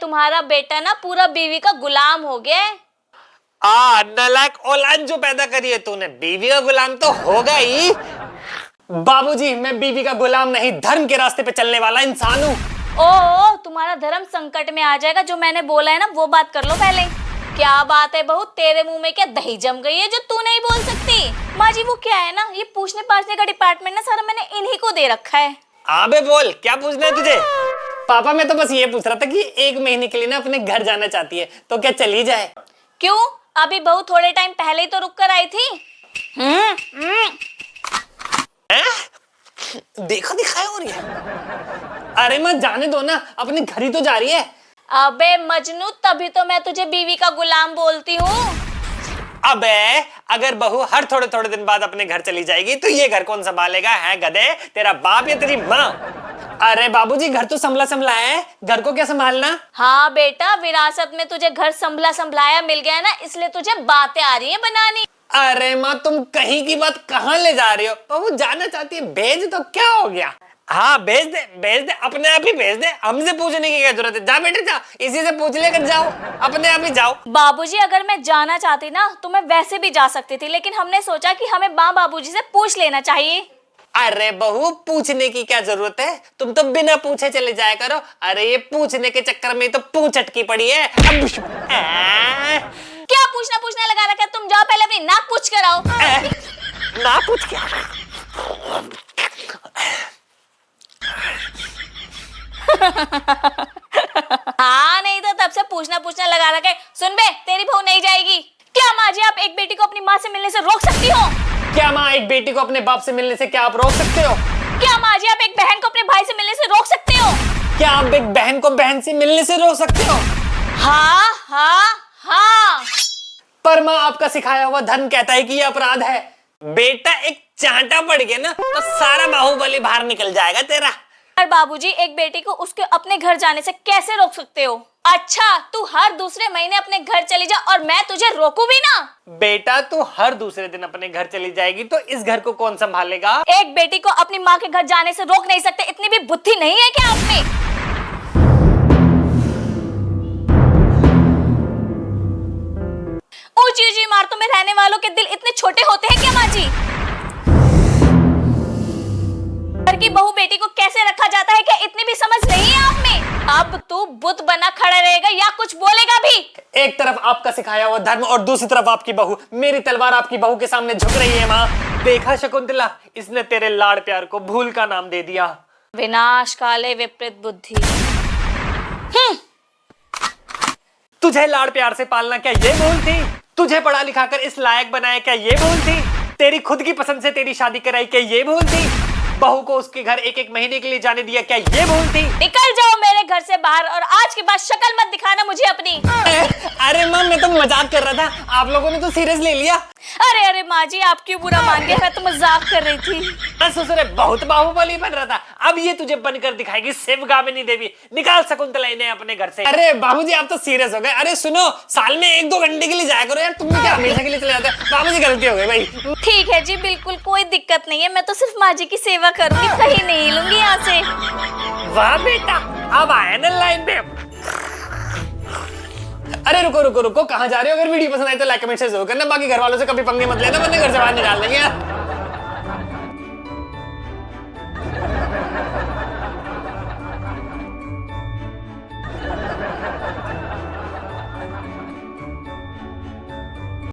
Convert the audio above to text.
तुम्हारा बेटा ना पूरा बीवी का गुलाम हो गया है। नालायक औलाद जो पैदा करी है तूने, बीवी का गुलाम तो होगा ही। बाबूजी, मैं बीवी का गुलाम नहीं, धर्म के रास्ते पे चलने वाला इंसान हूँ। ओ, तुम्हारा धर्म संकट में आ जाएगा। जो मैंने बोला है ना वो बात कर लो पहले। क्या बात है बहू, तेरे मुंह में क्या दही जम गई है जो तू नहीं बोल सकती? माँ जी वो क्या है ना, ये पूछने पाछने का डिपार्टमेंट ना सारा मैंने इन्हीं को दे रखा है। आबे बोल, क्या पूछना है तुझे? पापा मैं तो बस ये पूछ रहा था कि 1 महीने के लिए ना अपने घर जाना चाहती है, तो क्या चली जाए? क्यों? अभी बहू थोड़े टाइम पहले ही तो रुक कर आई थी। देखो दिखाई हो रही है। अरे मत जाने दो ना, अपने घर ही तो जा रही है। अबे मजनू, तभी तो मैं तुझे बीवी का गुलाम बोलती हूँ। अबे अगर बहू हर थोड़े थोड़े दिन बाद अपने घर चली जाएगी तो ये घर कौन संभालेगा? है गधे, तेरा बाप या तेरी माँ? अरे बाबूजी, घर तो संभला संभला है, घर को क्या संभालना? हाँ बेटा, विरासत में तुझे घर संभला संभलाया मिल गया ना, इसलिए तुझे बातें आ रही है बनानी। अरे माँ, तुम कहीं की बात कहाँ ले जा रही हो? बहू जाना चाहती है, भेज तो क्या हो गया? हाँ भेज दे, अपने आप ही भेज दे, हमसे पूछने की क्या जरूरत है? जा बेटे जा, इसी से पूछ लेकर जाओ, अपने आप ही जाओ। बाबूजी अगर मैं जाना चाहती ना तो मैं वैसे भी जा सकती थी, लेकिन हमने सोचा कि हमें माँ बाबूजी से पूछ लेना चाहिए। अरे बहू, पूछने की क्या जरूरत है? तुम तो बिना पूछे चले जाया करो। अरे ये पूछने के चक्कर में तो पूंछ अटकी पड़ी है। क्या पूछना लगा रखा है? तुम जाओ पहले अपनी नाक पूछ कर आओ। ना पूछ क्या? हाँ नहीं तो तब से पूछना लगा रखा है। सुन बे, तेरी बहू नहीं जाएगी। क्या माँ जी, आप एक बेटी को अपनी माँ से मिलने से रोक सकती हो? क्या माँ, एक बेटी को अपने बाप से मिलने से क्या आप रोक सकते हो? क्या माँ जी, आप एक बहन को अपने भाई से मिलने से रोक सकते हो? क्या आप एक बहन को बहन से मिलने से रोक सकते हो? हाँ हाँ हाँ। पर माँ, आपका सिखाया हुआ धर्म कहता है कि ये अपराध है। बेटा एक चांटा पड़ गया ना तो सारा बाहुबली बाहर निकल जाएगा तेरा। पर बाबूजी, एक बेटी को उसके अपने घर जाने से कैसे रोक सकते हो? अच्छा, तू हर दूसरे महीने अपने घर चली जा और मैं तुझे रोकू भी ना? बेटा तू हर दूसरे दिन अपने घर चली जाएगी तो इस घर को कौन संभालेगा? एक बेटी को अपनी माँ के घर जाने से रोक नहीं सकते, इतनी भी बुद्धि नहीं है क्या आप में? ऊंची ऊंची इमारतों में रहने वालों के दिल इतने छोटे होते हैं क्या माँ जी? घर की बहू बेटी को कैसे रखा जाता है, क्या इतनी भी समझ नहीं है आप में? अब तू बुत बना खड़ा रहेगा या कुछ बोलेगा भी? एक तरफ आपका सिखाया हुआ धर्म और दूसरी तरफ आपकी बहू। मेरी तलवार आपकी बहू के सामने झुक रही है माँ। देखा शकुंतला, इसने तेरे लाड़ प्यार को भूल का नाम दे दिया। विनाश काले विपरीत बुद्धि। तुझे लाड़ प्यार से पालना क्या ये भूल थी? तुझे पढ़ा लिखा कर इस लायक बनाया क्या ये भूल थी? तेरी खुद की पसंद से तेरी शादी कराई क्या ये भूल थी? बहू को उसके घर 1-1 महीने के लिए जाने दिया क्या ये भूल थी? निकल जाओ मेरे घर से बाहर और आज के बाद शक्ल मत दिखाना मुझे अपनी। अरे माँ, मैं तो मजाक कर रहा था, आप लोगों ने तो सीरियस ले लिया। अरे माँ जी, आप क्यों बुरा मान गए? मैं तो मजाक कर रही थी। ससुरे बहुत बाहुबली बन रहा था, अब ये तुझे बनकर दिखाएगी शिवगामिनी देवी। निकाल शकुंतला इन्हें अपने घर से। अरे बाबूजी, आप तो सीरियस हो गए। अरे सुनो, साल में 1-2 घंटे के लिए जाया करो यार, तुम भी क्या हमेशा के लिए चले जाते हो? बाबूजी गलती हो गई भाई। ठीक है जी, बिल्कुल कोई दिक्कत नहीं है, मैं तो सिर्फ माँ जी की सेवा करूंगी, कहीं नहीं हिलूंगी यहाँ से। वाह बेटा, अब आया ना लाइन पे। अरे रुको, कहाँ जा रहे हो? अगर वीडियो पसंद आए तो लाइक कमेंट से जरूर करना, बाकी घर वालों से कभी पंगे मत लेना, वरना घर से बाहर निकाल देंगे।